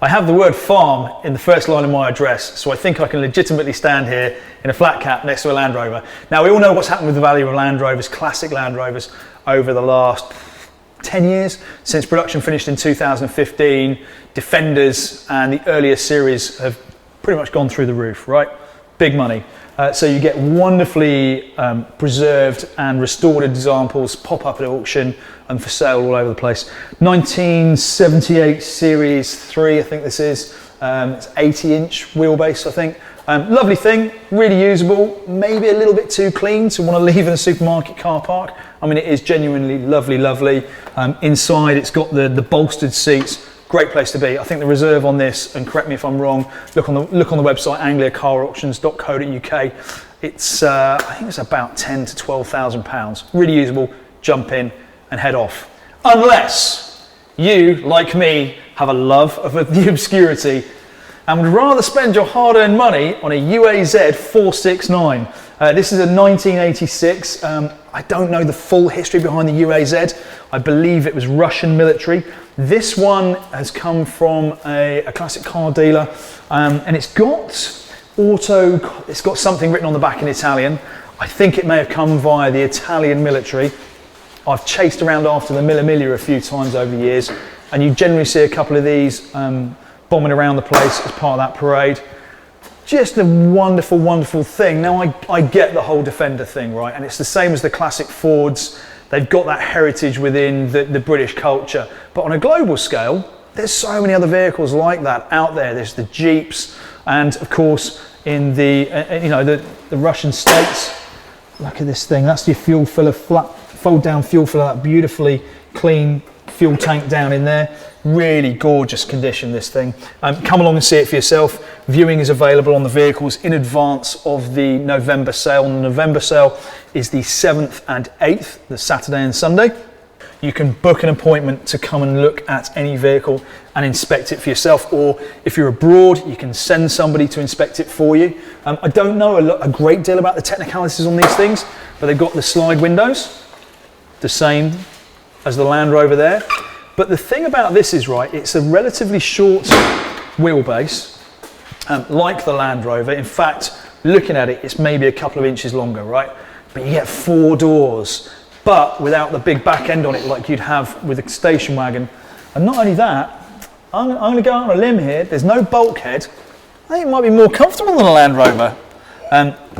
I have the word farm in the first line of my address, so I think I can legitimately stand here in a flat cap next to a Land Rover. Now, we all know what's happened with the value of Land Rovers, classic Land Rovers, over the last 10 years, since production finished in 2015. Defenders and the earlier series have pretty much gone through the roof, right? Big money. So you get wonderfully preserved and restored examples pop up at auction and for sale all over the place. 1978 Series III, I think this is. It's 80-inch wheelbase, I think. Lovely thing, really usable, maybe a little bit too clean to want to leave in a supermarket car park. I mean, it is genuinely lovely, lovely. Inside, it's got the bolstered seats. Great place to be. I think the reserve on this, and correct me if I'm wrong, look on the website angliacarauctions.co.uk. It's I think it's about £10,000 to £12,000. Really usable. Jump in and head off. Unless you, like me, have a love of the obscurity and would rather spend your hard-earned money on a UAZ-469. This is a 1986. I don't know the full history behind the UAZ. I believe it was Russian military. This one has come from a classic car dealer, and it's got something written on the back in Italian. I think it may have come via the Italian military. I've chased around after the Mille Miglia a few times over the years, and you generally see a couple of these bombing around the place as part of that parade. Just a wonderful, wonderful thing. Now, I get the whole Defender thing, right? And it's the same as the classic Fords. They've got that heritage within the British culture. But on a global scale, there's so many other vehicles like that out there. There's the Jeeps, and of course, in the Russian states. Look at this thing. That's your fuel filler, flat, fold down fuel filler, that beautifully clean fuel tank down in there. Really gorgeous condition, this thing. Come along and see it for yourself. Viewing is available on the vehicles in advance of the November sale. And the November sale is the 7th and 8th, the Saturday and Sunday. You can book an appointment to come and look at any vehicle and inspect it for yourself, or if you're abroad, you can send somebody to inspect it for you. I don't know a great deal about the technicalities on these things, but they've got the slide windows, the same as the Land Rover there. But the thing about this is, right, it's a relatively short wheelbase, like the Land Rover. In fact, looking at it, it's maybe a couple of inches longer, right? But you get 4 doors, but without the big back end on it like you'd have with a station wagon. And not only that, I'm going to go out on a limb here. There's no bulkhead. I think it might be more comfortable than a Land Rover.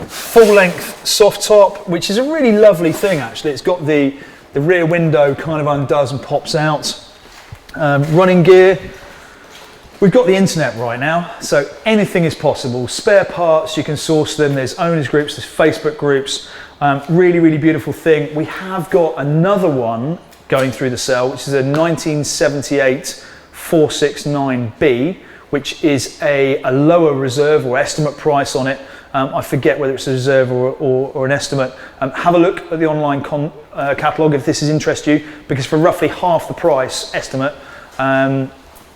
Full length soft top, which is a really lovely thing, actually. It's got the rear window kind of undoes and pops out. Running gear. We've got the internet right now, so anything is possible. Spare parts, you can source them. There's owners groups, there's Facebook groups. Really, really beautiful thing. We have got another one going through the sale, which is a 1978 469B, which is a lower reserve or estimate price on it. I forget whether it's a reserve or an estimate. Have a look at the online catalogue if this is interest you, because for roughly half the price estimate,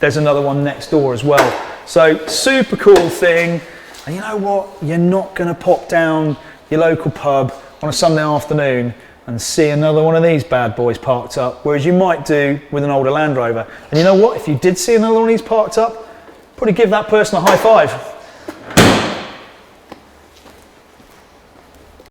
there's another one next door as well. So super cool thing. And you know what? You're not going to pop down your local pub on a Sunday afternoon and see another one of these bad boys parked up, whereas you might do with an older Land Rover. And you know what? If you did see another one of these parked up, probably give that person a high five.